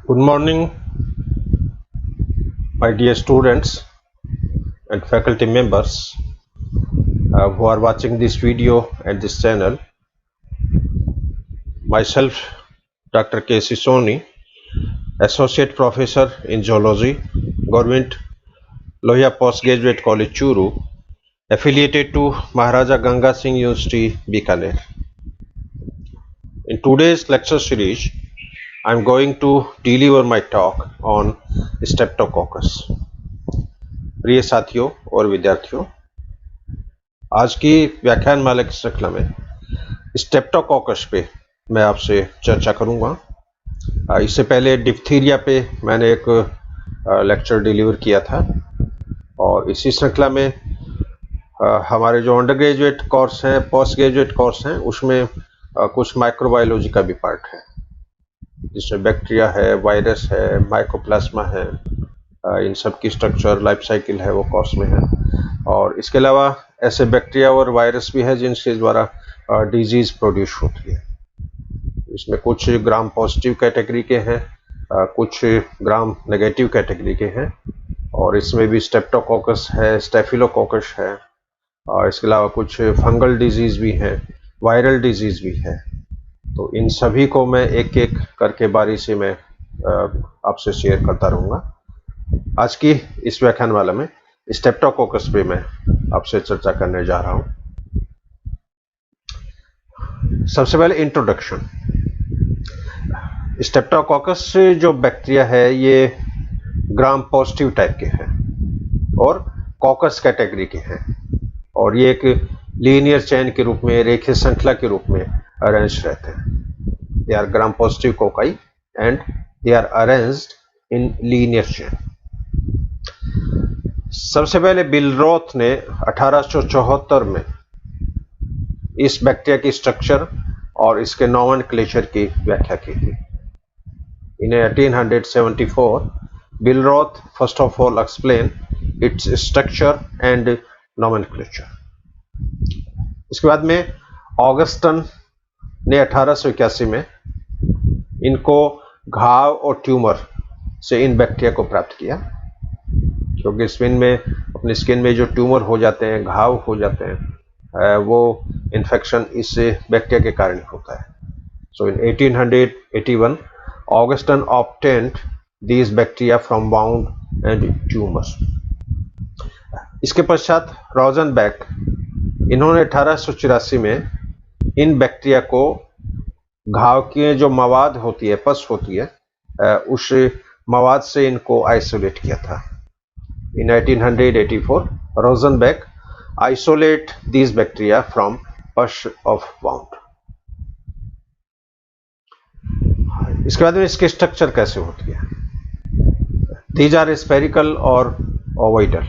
Good morning, my dear students and faculty members who are watching this video and this channel. Myself, Dr. K.C. Soni, Associate Professor in Zoology, Government Lohia Postgraduate College, Churu, affiliated to Maharaja Ganga Singh University, Bikaner. In today's lecture series, I am going to deliver my talk on Streptococcus. प्रिय साथियों और विद्यार्थियों, आज की व्याख्यान माला की श्रृंखला में स्टेप्टोकॉकस पे मैं आपसे चर्चा करूंगा। इससे पहले डिप्थीरिया पे मैंने एक लेक्चर डिलीवर किया था और इसी श्रृंखला में हमारे जो अंडर ग्रेजुएट कोर्स हैं, पोस्ट ग्रेजुएट कोर्स हैं, उसमें कुछ माइक्रोबायोलॉजी का भी पार्ट है, जिसमें बैक्टीरिया है, वायरस है, माइकोप्लाज्मा है, इन सब की स्ट्रक्चर, लाइफ साइकिल है, वो कोर्स में है। और इसके अलावा ऐसे बैक्टीरिया और वायरस भी है जिनके द्वारा डिजीज प्रोड्यूस होती है। इसमें कुछ ग्राम पॉजिटिव कैटेगरी के हैं, कुछ ग्राम नेगेटिव कैटेगरी के हैं, और इसमें भी स्टेप्टोकॉकस है, स्टेफिलोकॉकस है, और इसके अलावा कुछ फंगल डिजीज भी हैं, वायरल डिजीज भी है। तो इन सभी को मैं एक एक करके बारी से मैं आपसे शेयर करता रहूँगा। आज की इस व्याख्यान वाला में स्टेप्टोकॉकस पे मैं आपसे चर्चा करने जा रहा हूं। सबसे पहले इंट्रोडक्शन। स्टेप्टोकॉकस जो बैक्टीरिया है ये ग्राम पॉजिटिव टाइप के हैं और कॉकस कैटेगरी के हैं, और ये एक लीनियर चेन के रूप में, रेखीय श्रृंखला के रूप में अरेंज रहते हैं। They are gram positive cocci and they are arranged in linear chain. सबसे पहले बिलरोथ ने 1874 में इस बैक्टीरिया की स्ट्रक्चर और इसके नॉमेनक्लेचर की व्याख्या की थी। In 1874 Billroth first of all explain its structure and nomenclature. इसके बाद में ऑगस्टन ने 1881 में इनको घाव और ट्यूमर से इन बैक्टीरिया को प्राप्त किया, क्योंकि अपने स्किन में जो ट्यूमर हो जाते हैं, घाव हो जाते हैं, वो इन्फेक्शन इस बैक्टीरिया के कारण होता है। सो इन 1881 Augustan obtained these bacteria from wound and tumours. इसके पश्चात रोजनबेक, इन्होंने 1884 में इन बैक्टीरिया को घाव की जो मवाद होती है, पस होती है, उस मवाद से इनको आइसोलेट किया था। In 1884, Rosenbeck isolate these bacteria from pus of wound. इसके बाद में इसकी स्ट्रक्चर कैसे होती है? These are spherical और ovoidal.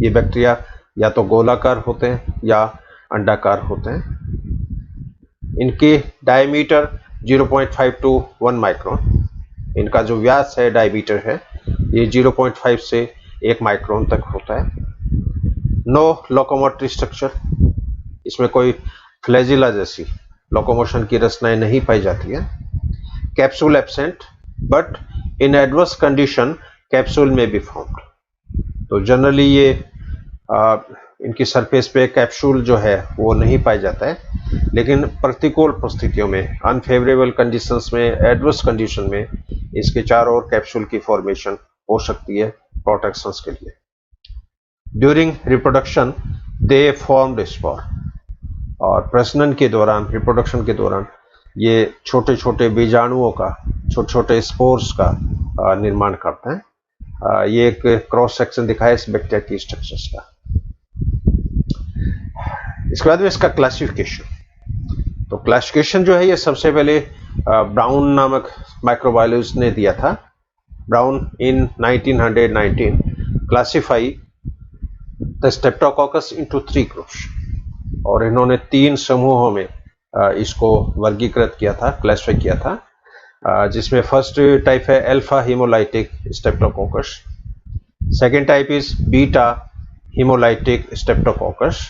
ये बैक्टीरिया या तो गोलाकार होते हैं या अंडाकार होते हैं। इनकी डायमीटर 0.5 to 1 माइक्रोन, इनका जो व्यास है, डायमीटर है, ये 0.5 से 1 माइक्रोन तक होता है। नो लोकोमोटरी स्ट्रक्चर, इसमें कोई फ्लैजिला जैसी लोकोमोशन की रचनाएं नहीं पाई जाती है। Capsule absent, but in adverse condition capsule में बी फाउंड। तो जनरली ये इनकी सरफेस पे कैप्सूल जो है वो नहीं पाया जाता है, लेकिन प्रतिकूल परिस्थितियों में, अनफेवरेबल कंडीशंस में, एडवर्स कंडीशन में इसके चारों ओर कैप्सूल की फॉर्मेशन हो सकती है प्रोटेक्शंस के लिए। During reproduction they formed spore, और प्रजनन के दौरान, रिप्रोडक्शन के दौरान ये छोटे छोटे बीजाणुओं का, छोटे छोटे स्पोर्स का निर्माण करते हैं। ये एक क्रॉस सेक्शन दिखाया इस बैक्टीरिया की स्ट्रक्चर्स का। इसके बाद में इसका क्लासिफिकेशन। तो क्लासिफिकेशन जो है ये सबसे पहले ब्राउन नामक माइक्रोबायोलॉजिस्ट ने दिया था। Brown in 1919 classify the Streptococcus into 3 groups, और इन्होंने 3 समूहों में इसको वर्गीकृत किया था, क्लासिफाई किया था, जिसमें फर्स्ट टाइप है alpha haemolytic streptococcus, second type is beta haemolytic streptococcus,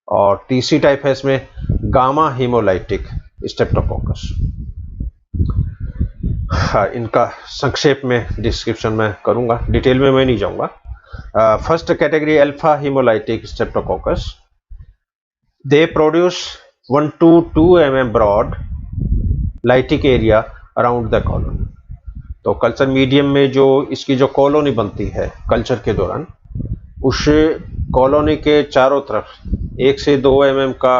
और तीसरी टाइप है इसमें गामा हीमोलाइटिक स्टेप्टोकोकस। हाँ, इनका संक्षेप में डिस्क्रिप्शन में करूंगा, डिटेल में मैं नहीं जाऊंगा। First category alpha haemolytic streptococcus. They produce 1 to 2 mm broad lytic area around the colony. तो कल्चर मीडियम में जो इसकी जो कॉलोनी बनती है कल्चर के दौरान, उस कॉलोनी के चारों तरफ 1 से 2 mm का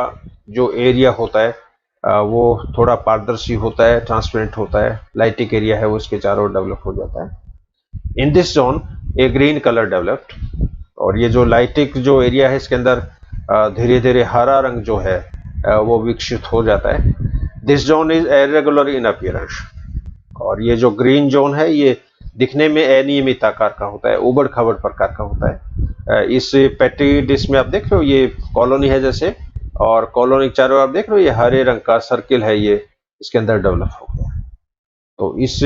जो एरिया होता है वो थोड़ा पारदर्शी होता है, ट्रांसपेरेंट होता है, लाइटिक एरिया है वो इसके चारों डेवलप हो जाता है। In this zone A green colour developed, और ये जो लाइटिक जो एरिया है इसके अंदर धीरे धीरे हरा रंग जो है वो विकसित हो जाता है। This zone is irregular in appearance, और ये जो ग्रीन जोन है ये दिखने में अनियमित आकार का होता है, उबड़ खाबड़ प्रकार का होता है। इस पैटी डिश में आप देख रहे हो ये कॉलोनी है जैसे, और कॉलोनी के चारों आप देख रहे हो ये हरे रंग का सर्किल है, ये इसके अंदर डेवलप हो गया। तो इस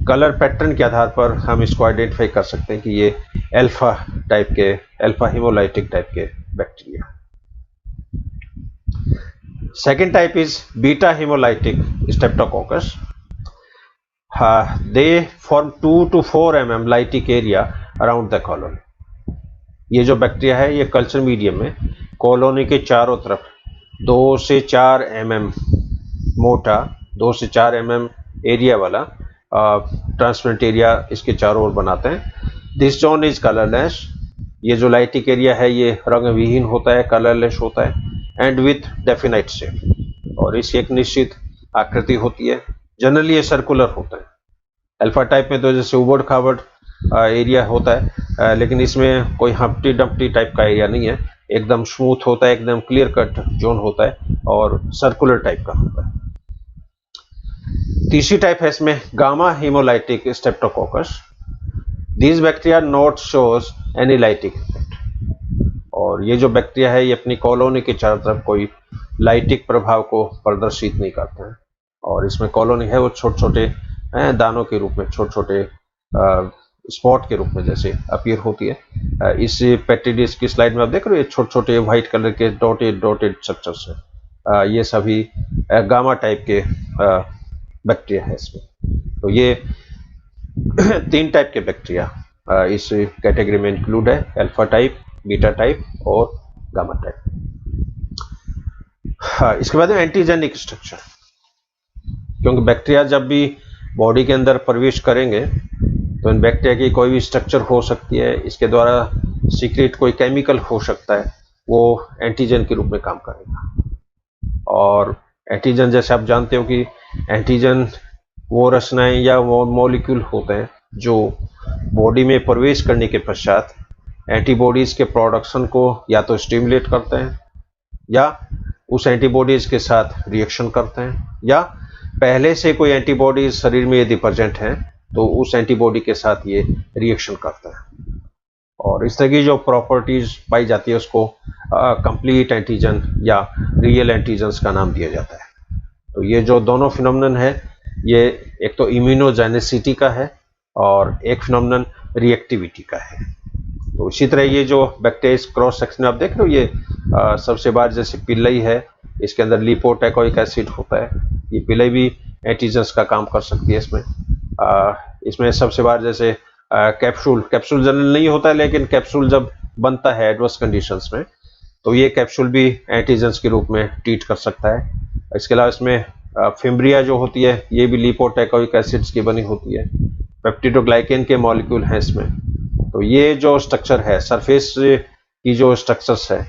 कलर पैटर्न के आधार पर हम इसको आइडेंटिफाई कर सकते हैं कि ये अल्फा टाइप के, अल्फा हीमोलाइटिक टाइप के bacteria. Second type is beta haemolytic streptococcus. They form 2 to 4 mm lytic area around the colony. ये जो बैक्टीरिया है ये कल्चर मीडियम में कॉलोनी के चारों तरफ 2 से 4 mm मोटा, 2 से 4 mm एरिया वाला ट्रांसपेरेंट एरिया इसके चारों ओर बनाते हैं। दिस जोन इज कलरलेस, ये जो लाइटिक एरिया है ये रंग विहीन होता है, कलरलेस होता है, एंड विथ डेफिनाइट शेप, और इसकी एक निश्चित आकृति होती है। जनरली ये सर्कुलर होता है। अल्फा टाइप में तो जैसे उबड़ खाबड़ एरिया होता है, लेकिन इसमें कोई हम्प्टी डम्प्टी टाइप का एरिया नहीं है, एकदम स्मूथ होता है, एकदम क्लियर कट जोन होता है और सर्कुलर टाइप का होता है। तीसरी टाइप है इसमें gamma haemolytic Streptococcus. These bacteria not shows any lytic effect, और ये जो बैक्टीरिया है ये अपनी कॉलोनी के चारों तरफ कोई लाइटिक प्रभाव को प्रदर्शित नहीं करते हैं, और इसमें कॉलोनी है वो छोटे छोटे दानों के रूप में, छोटे छोटे स्पॉट के रूप में जैसे अपीयर होती है। इस पेट्रीडिस की स्लाइड में आप देख रहे हो छोटे छोटे व्हाइट कलर के डॉटेड डॉटेड स्ट्रक्चर्स है, ये सभी गामा टाइप के बैक्टीरिया है इसमें। तो ये 3 टाइप के बैक्टीरिया इस कैटेगरी में इंक्लूड है, अल्फा टाइप, बीटा टाइप और गामा टाइप। इसके बाद एंटीजेनिक स्ट्रक्चर, क्योंकि बैक्टीरिया जब भी बॉडी के अंदर प्रवेश करेंगे तो इन बैक्टीरिया की कोई भी स्ट्रक्चर हो सकती है, इसके द्वारा सीक्रेट कोई केमिकल हो सकता है, वो एंटीजन के रूप में काम करेगा। और एंटीजन जैसे आप जानते हो कि एंटीजन वो रचनाएं या वो मॉलिक्यूल होते हैं जो बॉडी में प्रवेश करने के पश्चात एंटीबॉडीज के प्रोडक्शन को या तो स्टिमुलेट करते हैं, या उस एंटीबॉडीज के साथ रिएक्शन करते हैं, या पहले से कोई एंटीबॉडीज शरीर में यदि प्रेजेंट हैं तो उस एंटीबॉडी के साथ ये रिएक्शन करता है, और इस तरह की जो प्रॉपर्टीज पाई जाती है उसको कंप्लीट एंटीजन या रियल एंटीजन्स का नाम दिया जाता है। तो ये जो दोनों फिनोमेनन है ये एक तो इम्यूनोजेनेसिटी का है और एक फिनोमेनन रिएक्टिविटी का है। तो इसी तरह ये जो बैक्टीरिया क्रॉस सेक्शन में आप देख रहे हो ये सबसे बार जैसे पिल्लई है, इसके अंदर लिपोटेकोइक एसिड होता है, ये पिल्लई भी एंटीजन्स का काम कर सकती है। इसमें सबसे बार जैसे कैप्सूल जनरल नहीं होता है, लेकिन कैप्सूल जब बनता है एडवर्स कंडीशंस में तो ये कैप्सूल भी एंटीजन्स के रूप में ट्रीट कर सकता है। इसके अलावा इसमें फिम्ब्रिया जो होती है ये भी लिपोटेकोइक एसिड्स की बनी होती है, पेप्टिडोग्लाइकेन के मॉलिक्यूल हैं इसमें। तो ये जो स्ट्रक्चर है, सरफेस की जो स्ट्रक्चर्स है,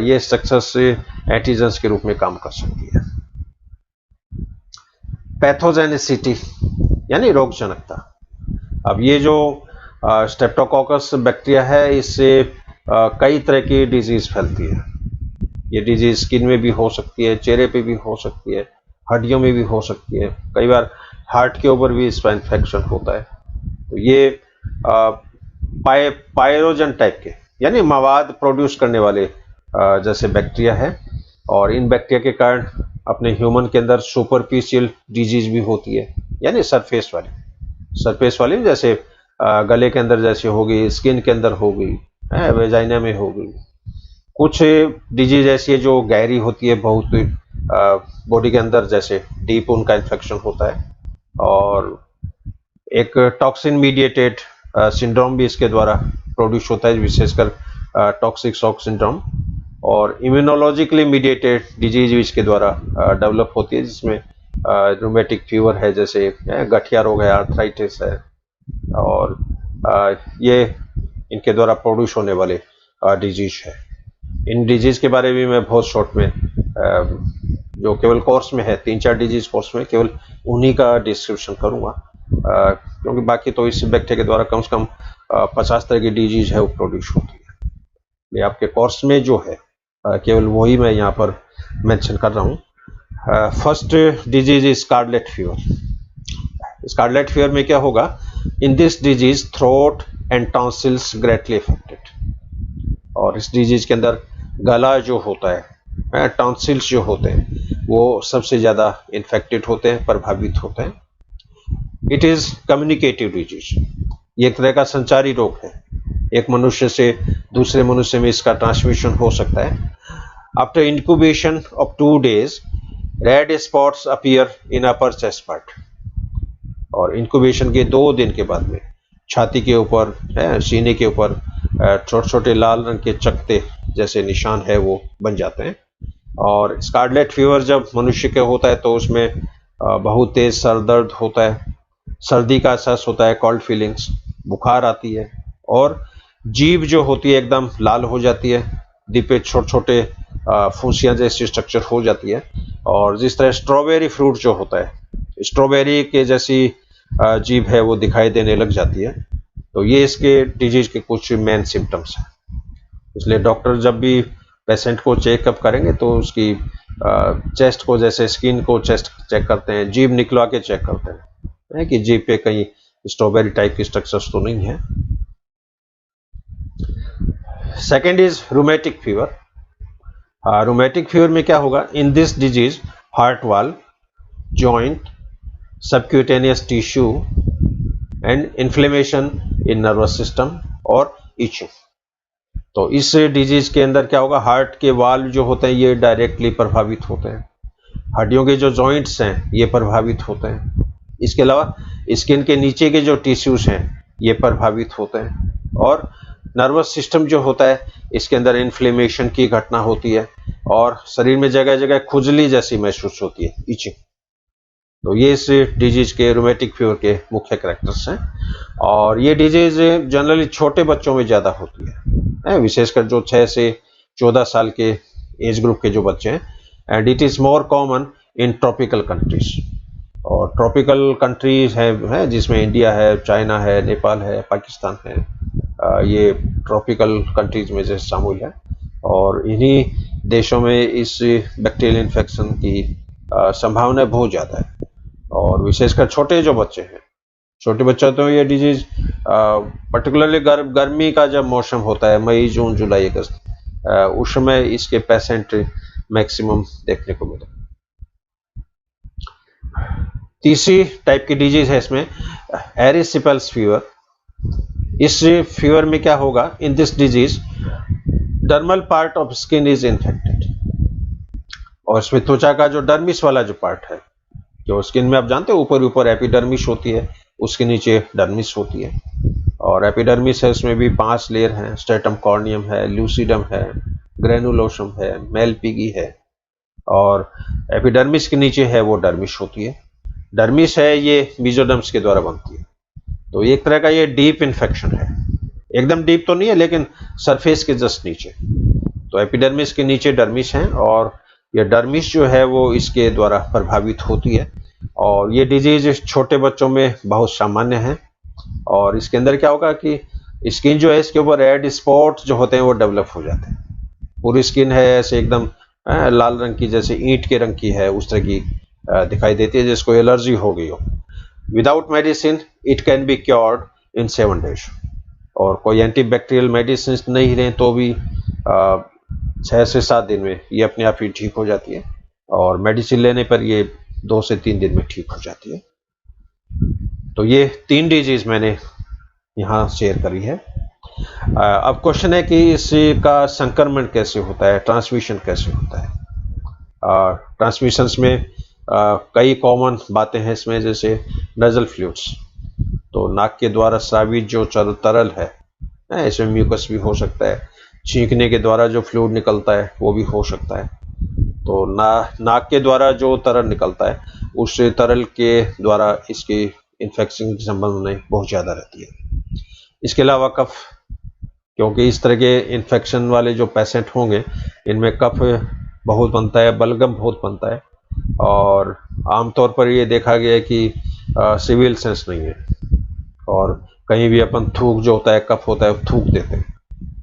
ये स्ट्रक्चर्स एंटीजन्स के रूप में काम कर सकती है। पैथोजेनिसिटी यानी रोगजनकता। अब ये जो स्ट्रेप्टोकोकस बैक्टीरिया है इससे कई तरह की डिजीज फैलती है। ये डिजीज स्किन में भी हो सकती है, चेहरे पे भी हो सकती है, हड्डियों में भी हो सकती है, कई बार हार्ट के ऊपर भी इसका इन्फेक्शन होता है। तो ये पायरोजन टाइप के यानी मवाद प्रोड्यूस करने वाले जैसे बैक्टीरिया है, और इन बैक्टीरिया के कारण अपने ह्यूमन के अंदर सुपरफिशियल डिजीज भी होती है, यानी सरफेस वाली जैसे गले के अंदर जैसे होगी, स्किन के अंदर होगी, वेजाइना में होगी। कुछ डिजीज ऐसी है जो गहरी होती है, बहुत बॉडी के अंदर जैसे डीप उनका इन्फेक्शन होता है, और एक टॉक्सिन मीडिएटेड सिंड्रोम भी इसके द्वारा प्रोड्यूस होता है, विशेषकर टॉक्सिक शॉक सिंड्रोम, और इम्यूनोलॉजिकली मीडिएटेड डिजीज भी इसके द्वारा डेवलप होती है, जिसमें रूमेटिक फीवर है, जैसे गठिया रोग है, आर्थराइटिस है, और ये इनके द्वारा प्रोड्यूस होने वाले डिजीज है। इन डिजीज के बारे में मैं बहुत शॉर्ट में जो केवल कोर्स में है, 3-4 डिजीज कोर्स में केवल उन्हीं का डिस्क्रिप्शन करूंगा, क्योंकि बाकी तो इस बैक्टीरिया के द्वारा कम से कम 50 तरह की डिजीज है वो प्रोड्यूस होती है। ये आपके कोर्स में जो है केवल वही मैं यहाँ पर मेंशन कर रहा हूँ। First disease is scarlet fever. Scarlet fever में क्या होगा, in this disease throat and tonsils greatly affected. और इस डिजीज के अंदर गला जो होता है, टॉन्सिल्स जो होते हैं, वो सबसे ज्यादा इन्फेक्टेड होते हैं, प्रभावित होते हैं। इट इज कम्युनिकेटिव डिजीज, ये एक तरह का संचारी रोग है, एक मनुष्य से दूसरे मनुष्य में इसका ट्रांसमिशन हो सकता है। After incubation of 2 days red spots appear in upper chest part. और इंक्यूबेशन के 2 दिन के बाद में छाती के ऊपर, सीने के ऊपर छोटे छोटे लाल रंग के चकते जैसे निशान है वो बन जाते हैं। और स्कारलेट फीवर जब मनुष्य के होता है तो उसमें बहुत तेज सर दर्द होता है, सर्दी का एहसास होता है, कोल्ड फीलिंग्स, बुखार आती है, और जीभ जो होती है एकदम लाल हो जाती है, जीभ पे छोटे छोटे फूंसियां जैसी स्ट्रक्चर हो जाती है। और जिस तरह स्ट्रॉबेरी फ्रूट जो होता है, स्ट्रॉबेरी के जैसी जीभ है वो दिखाई देने लग जाती है। तो ये इसके डिजीज के कुछ मेन सिम्टम्स हैं। इसलिए डॉक्टर जब भी पेशेंट को चेकअप करेंगे तो उसकी चेस्ट को, जैसे स्किन को चेस्ट चेक करते हैं, जीभ निकलवा के चेक करते हैं कि जीभ पे कहीं स्ट्रॉबेरी टाइप की स्ट्रक्चर्स तो नहीं है। Second is rheumatic fever. Rheumatic fever में क्या होगा, इन दिस डिजीज हार्ट वाल, joint, subcutaneous tissue and inflammation in nervous system और इचिंग। तो इस डिजीज के अंदर क्या होगा, हार्ट के वाल्व जो होते हैं ये डायरेक्टली प्रभावित होते हैं, हड्डियों के जो जॉइंट्स हैं ये प्रभावित होते हैं, इसके अलावा स्किन के नीचे के जो टिश्यूज हैं ये प्रभावित होते हैं, और नर्वस सिस्टम जो होता है इसके अंदर इन्फ्लेमेशन की घटना होती है, और शरीर में जगह जगह खुजली जैसी महसूस होती है, इचिंग। तो ये इस डिजीज के, रूमेटिक फीवर के मुख्य कैरेक्टर्स हैं। और ये डिजीज जनरली छोटे बच्चों में ज्यादा होती है, विशेषकर जो 6 से 14 साल के एज ग्रुप के जो बच्चे हैं। And it is more common in tropical countries. और ट्रॉपिकल कंट्रीज है जिसमें इंडिया है, चाइना है, नेपाल है, पाकिस्तान है, ये ट्रॉपिकल कंट्रीज में जैसे शामिल है। और इन्हीं देशों में इस बैक्टीरियल इन्फेक्शन की संभावना बहुत ज़्यादा है। और विशेषकर छोटे जो बच्चे हैं, छोटे बच्चों तो ये डिजीज पर्टिकुलरली गर्मी का जब मौसम होता है, मई, जून, जुलाई, अगस्त, उस समय इसके पेशेंट मैक्सिमम देखने को मिले। तीसरी टाइप की डिजीज है इसमें एरिसिपेल्स फीवर। इस फीवर में क्या होगा, in this disease dermal part of skin is infected. और इसमें त्वचा का जो डर्मिस वाला जो पार्ट है, जो स्किन में आप जानते हो ऊपर ऊपर एपिडर्मिस होती है, उसके नीचे डर्मिस होती है। और एपिडर्मिस है, उसमें भी 5 लेयर हैं, स्ट्रेटम कॉर्नियम है, ल्यूसिडम है, ग्रेनुलोसम है, मेलपिगी है, और एपिडर्मिस के नीचे है वो डर्मिस होती है। डर्मिस है ये मेसोडर्म्स के द्वारा बनती है। तो एक तरह का ये डीप इन्फेक्शन है, एकदम डीप तो नहीं है लेकिन सरफेस के जस्ट नीचे। तो एपिडर्मिस के नीचे डर्मिस है, और ये डर्मिस जो है वो इसके द्वारा प्रभावित होती है। और ये डिजीज छोटे बच्चों में बहुत सामान्य है। और इसके अंदर क्या होगा कि स्किन जो है इसके ऊपर रेड स्पॉट जो होते हैं वो डेवलप हो जाते हैं। पूरी स्किन है ऐसे एकदम लाल रंग की, जैसे ईंट के रंग की है, उस तरह की दिखाई देती है, जिसको एलर्जी हो गई हो। Without medicine it can be cured in 7 days। और कोई एंटीबैक्टीरियल मेडिसिन नहीं लें तो भी 6 से 7 दिन में ये अपने आप ही ठीक हो जाती है, और मेडिसिन लेने पर ये 2 से 3 दिन में ठीक हो जाती है। तो ये 3 डिजीज मैंने यहाँ शेयर करी है। अब क्वेश्चन है कि इसका संक्रमण कैसे होता है, ट्रांसमिशन कैसे होता है। ट्रांसमिशंस में कई कॉमन बातें हैं इसमें, जैसे नजल फ्लूइड्स। तो नाक के द्वारा स्रावित जो तरल है, इसमें म्यूकस भी हो सकता है। छींकने के द्वारा जो फ्लूइड निकलता है वो भी हो सकता है। तो नाक के द्वारा जो तरल निकलता है उस तरल के द्वारा इसकी इन्फेक्शन की संभावना बहुत ज़्यादा रहती है। इसके अलावा कफ, क्योंकि इस तरह के इन्फेक्शन वाले जो पेशेंट होंगे इनमें कफ बहुत बनता है, बलगम बहुत बनता है, और आमतौर पर ये देखा गया है कि सिविल सेंस नहीं है, और कहीं भी अपन थूक जो होता है, कफ होता है, थूक देते हैं,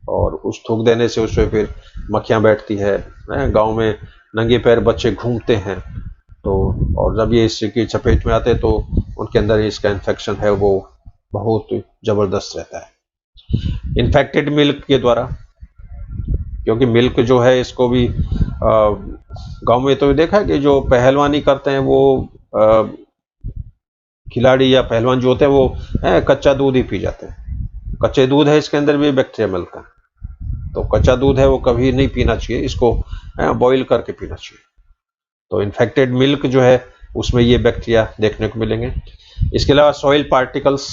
और उस थूक देने से उसमें फिर मक्खियाँ बैठती है। गांव में नंगे पैर बच्चे घूमते हैं, तो और जब ये इसकी चपेट में आते हैं तो उनके अंदर इसका इन्फेक्शन है वो बहुत ज़बरदस्त रहता है। इन्फेक्टेड मिल्क के द्वारा, क्योंकि मिल्क जो है इसको भी गांव में तो देखा है कि जो पहलवानी करते हैं वो खिलाड़ी या पहलवान जो होते हैं वो कच्चा दूध ही पी जाते हैं। कच्चे दूध है, इसके अंदर भी बैक्टीरिया मिलता है, तो कच्चा दूध है वो कभी नहीं पीना चाहिए, इसको बॉईल करके पीना चाहिए। तो इन्फेक्टेड मिल्क जो है उसमें ये बैक्टीरिया देखने को मिलेंगे। इसके अलावा सॉइल पार्टिकल्स,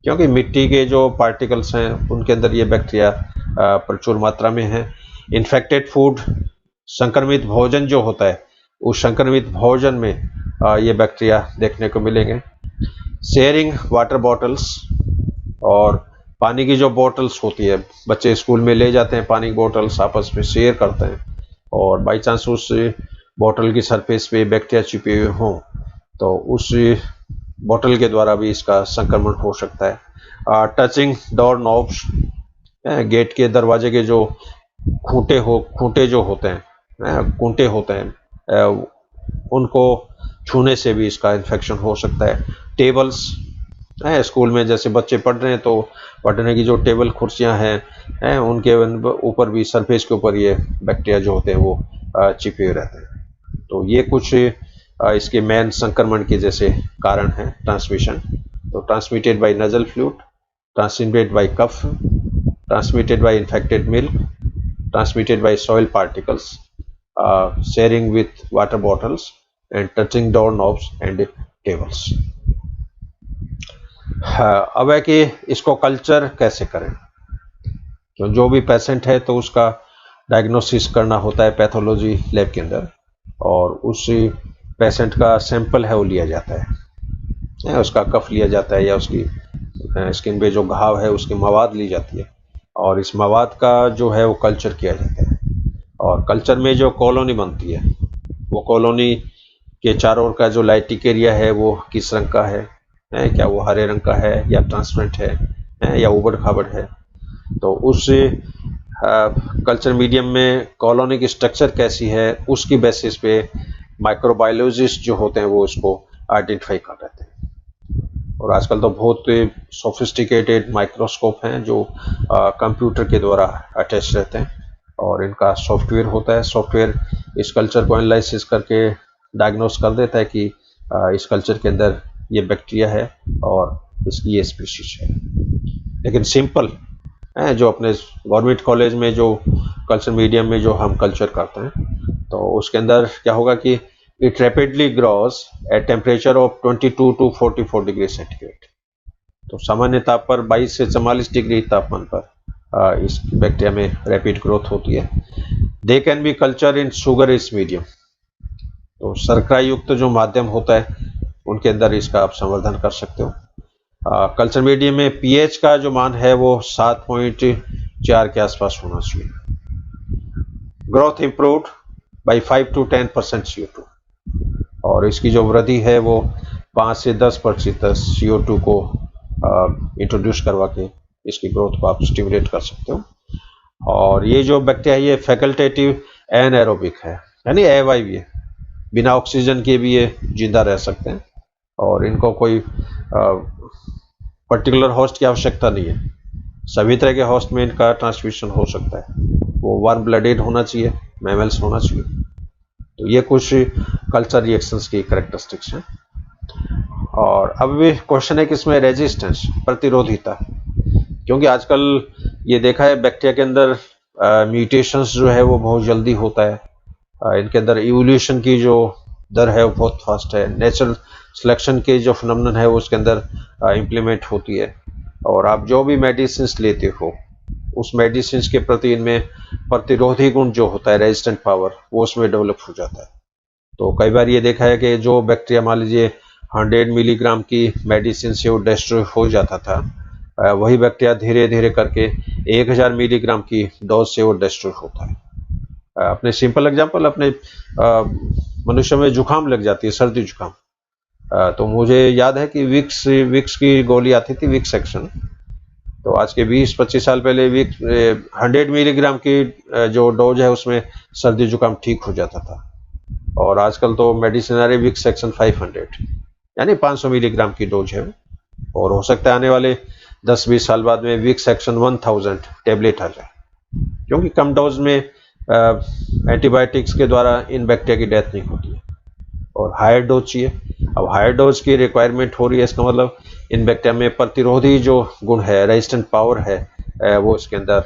क्योंकि मिट्टी के जो पार्टिकल्स हैं उनके अंदर ये बैक्टीरिया प्रचुर मात्रा में है। इन्फेक्टेड फूड, संक्रमित भोजन जो होता है उस संक्रमित भोजन में ये बैक्टीरिया देखने को मिलेंगे। शेयरिंग वाटर बॉटल्स, और पानी की जो बॉटल्स होती है, बच्चे स्कूल में ले जाते हैं पानी की बॉटल्स, आपस में शेयर करते हैं, और बाई चांस उस बॉटल की सरफेस पे बैक्टीरिया छिपे हुए हों तो उस बॉटल के द्वारा भी इसका संक्रमण हो सकता है। टचिंग डोर नॉब्स, गेट के दरवाजे के जो खूंटे जो होते हैं, कूंटे होते हैं, उनको छूने से भी इसका इन्फेक्शन हो सकता है। टेबल्स, स्कूल में जैसे बच्चे पढ़ रहे हैं तो पढ़ने की जो टेबल कुर्सियां हैं उनके ऊपर भी, सरफेस के ऊपर ये बैक्टीरिया जो होते हैं वो छिपे हुए रहते हैं। तो ये कुछ इसके मेन संक्रमण के जैसे कारण हैं। ट्रांसमिशन, तो transmitted by nasal fluid, transmitted by cough, transmitted by infected milk, transmitted by soil particles, sharing with water bottles, and touching door knobs and tables. अब है कि इसको कल्चर कैसे करें, तो जो भी पेशेंट है तो उसका डायग्नोसिस करना होता है पैथोलॉजी लैब के अंदर, और उस पेशेंट का सैंपल है वो लिया जाता है, उसका कफ लिया जाता है या उसकी स्किन पे जो घाव है उसकी मवाद ली जाती है, और इस मवाद का जो है वो कल्चर किया जाता है। और कल्चर में जो कॉलोनी बनती है वो कॉलोनी के चारों ओर का जो लाइटिक एरिया है वो किस रंग का है, क्या वो हरे रंग का है या ट्रांसपेरेंट है या उबड़ खाबड़ है। तो उस कल्चर मीडियम में कॉलोनी की स्ट्रक्चर कैसी है उसकी बेसिस पे माइक्रोबायोलॉजिस्ट जो होते हैं वो उसको आइडेंटिफाई कर लेते हैं। और आजकल तो बहुत सोफिस्टिकेटेड माइक्रोस्कोप हैं जो कंप्यूटर के द्वारा अटैच रहते हैं, और इनका सॉफ्टवेयर होता है। सॉफ्टवेयर इस कल्चर को एनालिसिस करके डायग्नोस कर देता है कि इस कल्चर के अंदर ये बैक्टीरिया है और इसकी ये स्पीशीज है। लेकिन सिंपल जो अपने गवर्नमेंट कॉलेज में जो कल्चर मीडियम में जो हम कल्चर करते हैं तो उसके अंदर क्या होगा कि it rapidly grows at temperature of 22 to 44 degree centigrade. तो सामान्य ताप पर 22 से 44 डिग्री तापमान पर इस बैक्टीरिया में रैपिड ग्रोथ होती है। They can be culture in sugar इस मीडियम, तो शर्करा युक्त जो माध्यम होता है उनके अंदर इसका आप संवर्धन कर सकते हो। कल्चर मीडियम में पीएच का जो मान है वो 7.4 के आसपास होना चाहिए। Growth improved by 5 to 10% CO2, और इसकी जो वृद्धि है वो 5 से 10% CO2 को इंट्रोड्यूस करवा के इसकी ग्रोथ को आप स्टिमुलेट कर सकते हो। और ये जो बैक्टीरिया ये फैकल्टेटिव एनाएरोबिक है, यानी अवायवीय है, बिना ऑक्सीजन के भी ये जिंदा रह सकते हैं, और इनको कोई पर्टिकुलर होस्ट की आवश्यकता नहीं है। सभी तरह के होस्ट में इनका ट्रांसमिशन हो सकता है। वो वार्म ब्लडेड होना चाहिए, मैमल्स होना चाहिए। तो ये कुछ कल्चर रिएक्शंस की कैरेक्टरिस्टिक्स हैं। और अब भी क्वेश्चन है कि इसमें रेजिस्टेंस, प्रतिरोधिता, क्योंकि आजकल ये देखा है बैक्टीरिया के अंदर म्यूटेशंस जो है वो बहुत जल्दी होता है। इनके अंदर इवोल्यूशन की जो दर है वो बहुत फास्ट है। नेचुरल सिलेक्शन के जो फिनोमेनन है वो उसके अंदर इम्प्लीमेंट होती है, और आप जो भी मेडिसिन लेते हो उस मेडिसिन के प्रति इनमें प्रतिरोधी गुण जो होता है, रेजिस्टेंट पावर, वो उसमें डेवलप हो जाता है। तो कई बार ये देखा है कि जो बैक्टीरिया मान लीजिए 100 मिलीग्राम की मेडिसिन से वो डिस्ट्रॉय हो जाता था, वही बैक्टीरिया धीरे धीरे करके 1000 मिलीग्राम की डोज से वो डिस्ट्रॉय होता है। अपने सिंपल एग्जांपल, अपने मनुष्य में जुकाम लग जाती है, सर्दी जुकाम, तो मुझे याद है कि विक्स विक्स की गोली आती थी, विक्स एक्शन। तो आज के 20-25 साल पहले विक्स 100 मिलीग्राम की जो डोज है उसमें सर्दी जुकाम ठीक हो जाता था, और आजकल तो मेडिसिन आ रही विक्स सेक्शन 500, यानी 500 मिलीग्राम की डोज है, और हो सकता है आने वाले 10-20 साल बाद में विक्स सेक्शन 1000 टेबलेट आ जाए, क्योंकि कम डोज में एंटीबायोटिक्स के द्वारा इन बैक्टीरिया की डेथ नहीं होती है, और हायर डोज चाहिए। अब हायर डोज की रिक्वायरमेंट हो रही है, इसका मतलब इन बैक्टीरिया में प्रतिरोधी जो गुण है, रेजिस्टेंट पावर है, वो इसके अंदर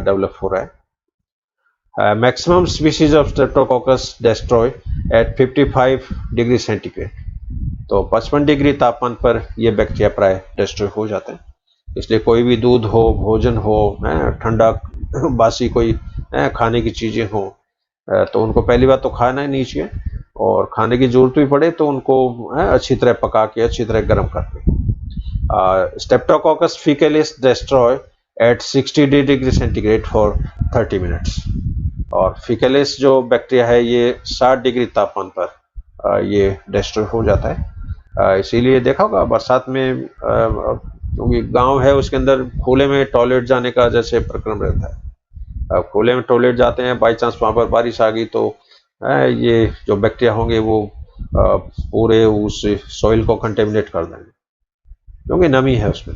डेवलप हो रहा है। Maximum species of streptococcus destroy at 55 degree centigrade, तो 55 डिग्री तापमान पर ये बैक्टीरिया प्राय डिस्ट्रॉय हो जाते हैं। इसलिए कोई भी दूध हो, भोजन हो, ठंडा बासी कोई खाने की चीजें हो, तो उनको पहली बात तो खाना ही नहीं चाहिए, और खाने की जरूरत भी पड़े तो उनको अच्छी तरह पका के, अच्छी तरह गर्म करके। Streptococcus faecalis destroy at 60 degree centigrade for 30 minutes, और फीकलिस जो बैक्टीरिया है ये 60 डिग्री तापमान पर ये डिस्ट्रॉय हो जाता है। इसीलिए देखा होगा बरसात में, क्योंकि गांव है उसके अंदर खुले में टॉयलेट जाने का जैसे प्रक्रम रहता है, खुले में टॉयलेट जाते हैं, बाई चांस वहां पर बारिश आ गई तो ये जो बैक्टीरिया होंगे वो पूरे उस सॉइल को कंटेमिनेट कर देंगे, क्योंकि नमी है उसमें।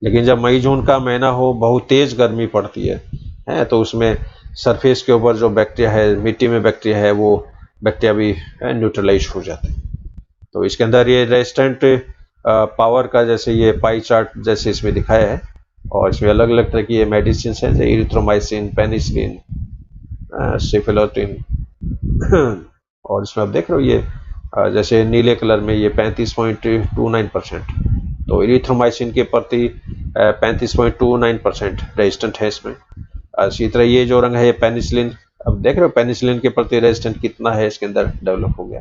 लेकिन जब मई जून का महीना हो, बहुत तेज गर्मी पड़ती है, तो उसमें सरफेस के ऊपर जो बैक्टीरिया है, मिट्टी में बैक्टीरिया है, वो बैक्टीरिया भी न्यूट्रलाइज हो जाते हैं। तो इसके अंदर ये रेजिस्टेंट पावर का जैसे ये पाई चार्ट जैसे इसमें दिखाया है, और इसमें अलग अलग तरह की ये मेडिसिन है, जैसे इरिथ्रोमाइसिन, पेनिसिलिन, सिफिलोटिन, और इसमें आप देख रहे हो ये जैसे नीले कलर में ये 35.29%, तो इरिथ्रोमाइसिन के प्रति 35.29% रेजिस्टेंट है इसमें। इसी तरह ये जो रंग है ये पेनिसिलिन, अब देख रहे हो पेनिसिलिन के प्रति रेजिस्टेंट कितना है इसके अंदर डेवलप हो गया।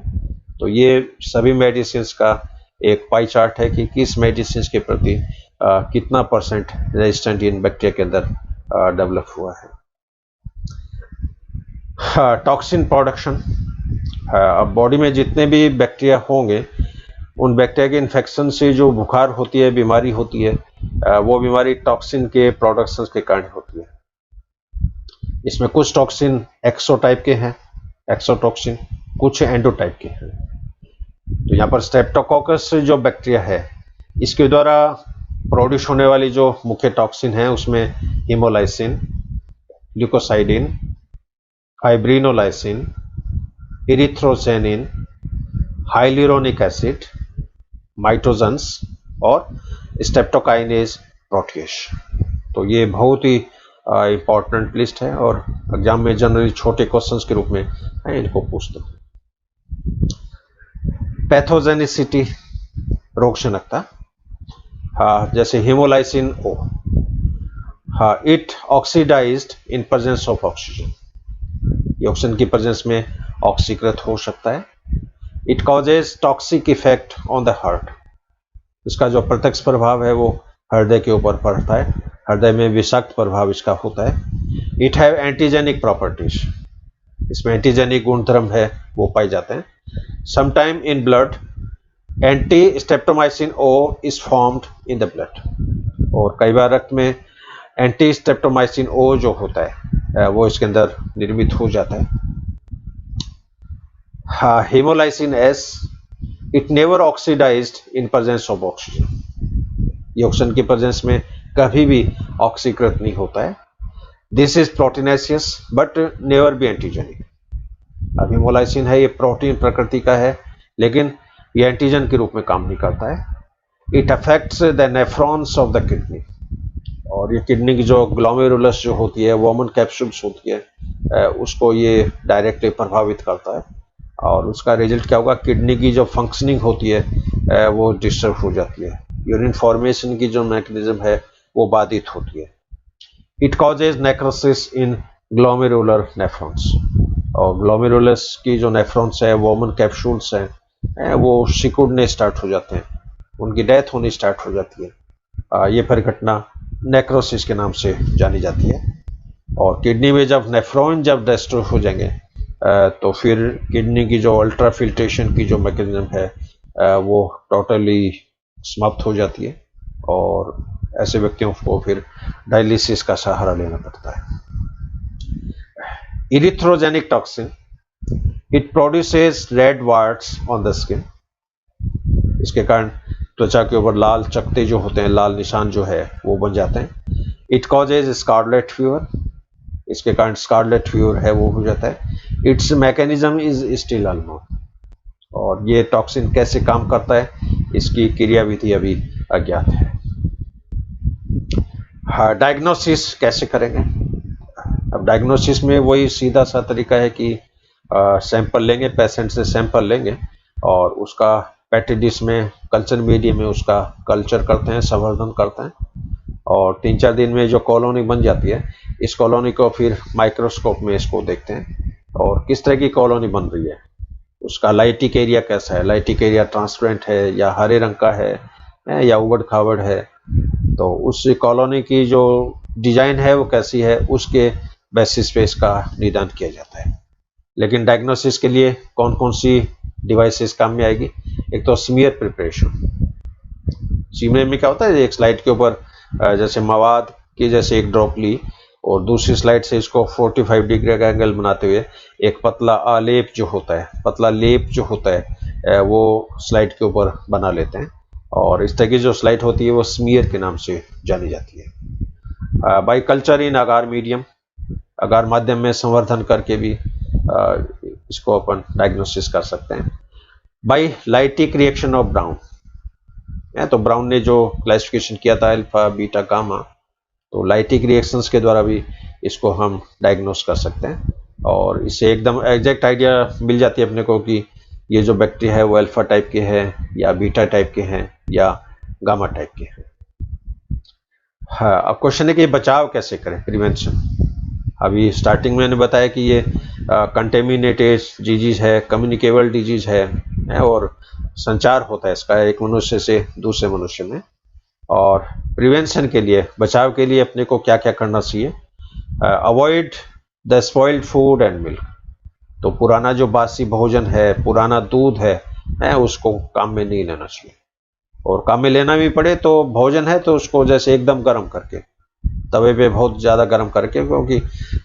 तो ये सभी मेडिसिन का एक पाई चार्ट है कि किस मेडिसिन के प्रति कितना परसेंट रेजिस्टेंट इन बैक्टीरिया के अंदर डेवलप हुआ है। टॉक्सिन प्रोडक्शन, अब बॉडी में जितने भी बैक्टीरिया होंगे, उन बैक्टीरिया के इन्फेक्शन से जो बुखार होती है, बीमारी होती है, वो बीमारी टॉक्सिन के प्रोडक्शन के कारण होती है। इसमें कुछ टॉक्सिन एक्सोटाइप के हैं, एक्सोटॉक्सिन, कुछ एंडोटाइप के हैं। तो यहाँ पर स्ट्रेप्टोकोकस जो बैक्टीरिया है, इसके द्वारा प्रोड्यूस होने वाली जो मुख्य टॉक्सिन है उसमें हीमोलाइसिन, ल्यूकोसाइडिन, फाइब्रिनोलाइसिन, इरिथ्रोजेनिन, हाइलुरोनिक एसिड, माइटोजेंस और स्ट्रेप्टोकाइनेज प्रोटिएज। तो ये बहुत ही इंपॉर्टेंट लिस्ट है, और एग्जाम में जनरली छोटे क्वेश्चंस के रूप में इनको पूछते हैं। पैथोजेनिसिटी, रोग शनकता, जैसे haemolysin O, it oxidized in presence of oxygen, ये ऑक्सीजन की प्रेजेंस में ऑक्सीकृत हो सकता है। It causes toxic effect on the heart, इसका जो प्रत्यक्ष प्रभाव है वो हृदय के ऊपर पड़ता है, हृदय में विषाक्त प्रभाव इसका होता है। इट हैव एंटीजेनिक प्रॉपर्टीज, इसमें एंटीजेनिक गुणधर्म है वो पाए जाते हैं। Sometime in blood anti streptomycin O is formed in the blood, और कई बार रक्त में एंटी स्ट्रेप्टोमाइसिन ओ जो होता है वो इसके अंदर निर्मित हो जाता है। Haemolysin S, it never oxidized in presence of oxygen, ये ऑक्सीजन की प्रेजेंस में कभी भी ऑक्सीकृत नहीं होता है। This is proteinaceous but never be antigenic, अब हीमोलाइसिन है ये प्रोटीन प्रकृति का है, लेकिन ये एंटीजन के रूप में काम नहीं करता है। It affects the nephrons of the kidney, और ये किडनी की जो ग्लोमेरुलस जो होती है, वोमन कैप्सूल्स होती है, उसको ये डायरेक्टली प्रभावित करता है। और उसका रिजल्ट क्या होगा, किडनी की जो फंक्शनिंग होती है वो डिस्टर्ब हो जाती है, यूरिन फॉर्मेशन की जो मैकेनिज्म है वो बाधित होती है। It causes necrosis in glomerular nephrons, और ग्लोमेरुलस की जो नेफ्रॉन्स है, वोमन कैप्सूल्स हैं, वो सिकुड़ने स्टार्ट हो जाते हैं, उनकी डेथ होनी स्टार्ट हो जाती है। ये परिघटना नेक्रोसिस के नाम से जानी जाती है। और किडनी में जब नेफ्रॉन जब डिस्ट्रॉय हो जाएंगे तो फिर किडनी की जो अल्ट्रा फिल्ट्रेशन की जो मैकेनिज्म है वो टोटली समाप्त हो जाती है, और ऐसे व्यक्तियों को फिर डायलिसिस का सहारा लेना पड़ता है। इरिथ्रोजेनिक toxin, it produces red वार्ट्स on the skin, इसके कारण त्वचा के ऊपर लाल चकते जो होते हैं, लाल निशान जो है वो बन जाते हैं। इट कॉजेज स्कारलेट फीवर, इसके कारण स्कारलेट फीवर है वो हो जाता है। It's mechanism is still unknown, और ये टॉक्सिन कैसे काम करता है इसकी क्रियाविधि अभी अज्ञात है। हाँ, डायग्नोसिस कैसे करेंगे? अब डायग्नोसिस में वही सीधा सा तरीका है कि सैंपल लेंगे, पेशेंट से सैंपल लेंगे और उसका पेटिडिस में कल्चर मीडियम में उसका कल्चर करते हैं, संवर्धन करते हैं, और 3-4 दिन में जो कॉलोनी बन जाती है, इस कॉलोनी को फिर माइक्रोस्कोप में इसको देखते हैं और किस तरह की कॉलोनी बन रही है, उसका लाइटिक एरिया कैसा है, लाइटिक एरिया ट्रांसपेरेंट है या हरे रंग का है या उबड़ खाबड़ है, तो उस कॉलोनी की जो डिजाइन है वो कैसी है, उसके बेसिस पे इसका निदान किया जाता है। लेकिन डायग्नोसिस के लिए कौन कौन सी डिवाइसेस काम में आएगी? एक तो स्मीयर प्रिपरेशन। स्मीयर में क्या होता है, एक स्लाइड के ऊपर जैसे मवाद की जैसे एक ड्रॉप ली और दूसरी स्लाइड से इसको 45 डिग्री का एंगल बनाते हुए एक पतला आलेप जो होता है, पतला लेप जो होता है वो स्लाइड के ऊपर बना लेते हैं, और इस तरह की जो स्लाइड होती है वो स्मीयर के नाम से जानी जाती है। By culture in agar medium, agar माध्यम में संवर्धन करके भी इसको अपन डायग्नोसिस कर सकते हैं। By lytic reaction of brown, तो ब्राउन ने जो क्लासिफिकेशन किया था अल्फा बीटा गामा, तो लाइटिक रिएक्शंस के द्वारा भी इसको हम डायग्नोस कर सकते हैं, और इससे एकदम एग्जैक्ट आइडिया मिल जाती है अपने को कि ये जो बैक्टीरिया है वो अल्फा टाइप के हैं या बीटा टाइप के हैं या गामा टाइप के हैं। हाँ, अब क्वेश्चन है कि बचाव कैसे करें, प्रिवेंशन। अभी स्टार्टिंग में मैंने बताया कि ये कंटेमिनेटेड डिजीज है, कम्युनिकेबल डिजीज है और संचार होता है इसका एक मनुष्य से दूसरे मनुष्य में। और प्रिवेंशन के लिए, बचाव के लिए अपने को क्या क्या करना चाहिए? Avoid the spoiled food and milk, तो पुराना जो बासी भोजन है, पुराना दूध है उसको काम में नहीं लेना चाहिए, और काम में लेना भी पड़े तो भोजन है तो उसको जैसे एकदम गर्म करके, तवे पे बहुत ज़्यादा गर्म करके, क्योंकि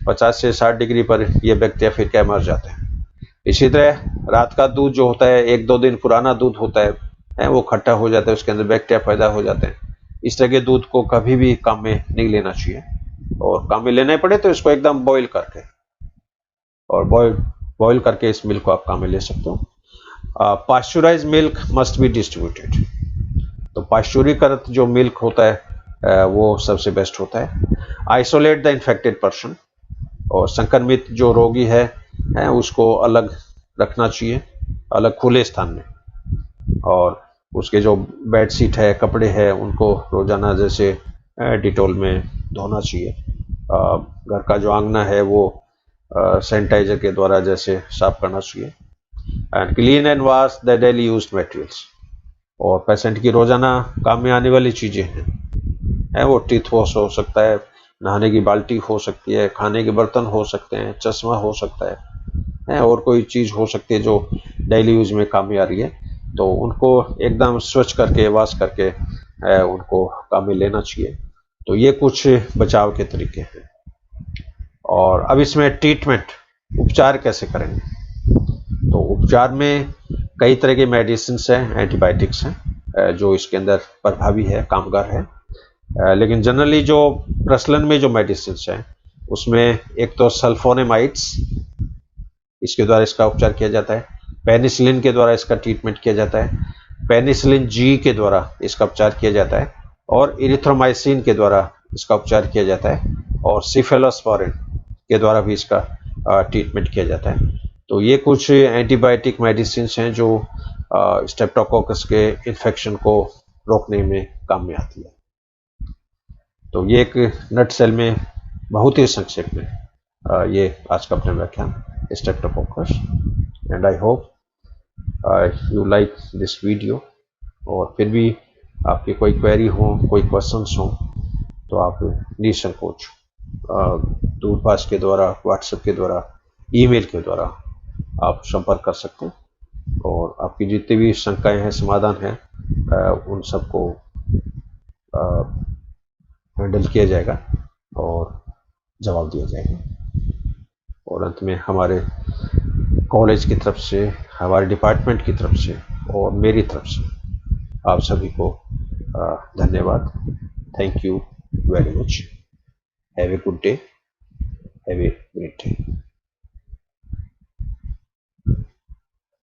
50 से 60 डिग्री पर ये बैक्टीरिया फिर क्या मर जाते हैं। इसी तरह रात का दूध जो होता है, 1-2 दिन पुराना दूध होता है वो खट्टा हो जाता है, उसके अंदर बैक्टीरिया पैदा हो जाते हैं। इस तरह के दूध को कभी भी काम में नहीं लेना चाहिए, और काम में लेना पड़े तो इसको एकदम बॉईल करके, और बॉईल करके इस मिल्क को आप काम में ले सकते हो। पास्चुराइज मिल्क मस्ट बी डिस्ट्रीब्यूटेड, तो पास्चुरीकृत जो मिल्क होता है वो सबसे बेस्ट होता है। आइसोलेट द इन्फेक्टेड पर्सन, और संक्रमित जो रोगी है उसको अलग रखना चाहिए, अलग खुले स्थान में, और उसके जो बेड शीट है, कपड़े हैं, उनको रोजाना जैसे डिटॉल में धोना चाहिए। घर का जो आंगना है वो सैनिटाइजर के द्वारा जैसे साफ करना चाहिए। And clean and wash the daily used materials, और पेशेंट की रोजाना काम में आने वाली चीजें हैं वो टीथ वॉश हो सकता है, नहाने की बाल्टी हो सकती है, खाने के बर्तन हो सकते हैं, चश्मा हो सकता है और कोई चीज़ हो सकती है जो डेली यूज में काम में आ रही है, तो उनको एकदम स्वच्छ करके, वॉश करके उनको काम में लेना चाहिए। तो ये कुछ बचाव के तरीके हैं। और अब इसमें ट्रीटमेंट, उपचार कैसे करेंगे? तो उपचार में कई तरह के मेडिसिन हैं, एंटीबायोटिक्स हैं जो इसके अंदर प्रभावी है, कामगार है। लेकिन जनरली जो प्रचलन में जो मेडिसिन हैं उसमें एक तो सल्फोनेमाइड्स, इसके द्वारा इसका उपचार किया जाता है। पेनिसिलिन के द्वारा इसका ट्रीटमेंट किया जाता है। पेनिसिलिन जी के द्वारा इसका उपचार किया जाता है, और इरिथ्रोमाइसिन के द्वारा इसका उपचार किया जाता है, और सिफेलोस्पोरिन के द्वारा भी इसका ट्रीटमेंट किया जाता है। तो ये कुछ एंटीबायोटिक मेडिसिन हैं जो स्ट्रेप्टोकोकस के इन्फेक्शन को रोकने में काम में आती है। तो ये एक नट सेल में बहुत ही संक्षेप में ये आज का अपना व्याख्यान Streptococcus. And I hope you like this video. और फिर भी आपकी कोई क्वेरी हो, कोई क्वेश्चंस हो, तो आप निसंकोच दूरभाष के द्वारा, व्हाट्सएप के द्वारा, ईमेल के द्वारा आप संपर्क कर सकते हैं। और आपकी जितनी भी शंकाएं हैं, समाधान हैं, उन सबको हैंडल किया जाएगा और जवाब दिया जाएगा। और अंत में हमारे कॉलेज की तरफ से, हमारे डिपार्टमेंट की तरफ से और मेरी तरफ से आप सभी को धन्यवाद। Thank you very much. Have a good day, have a great day.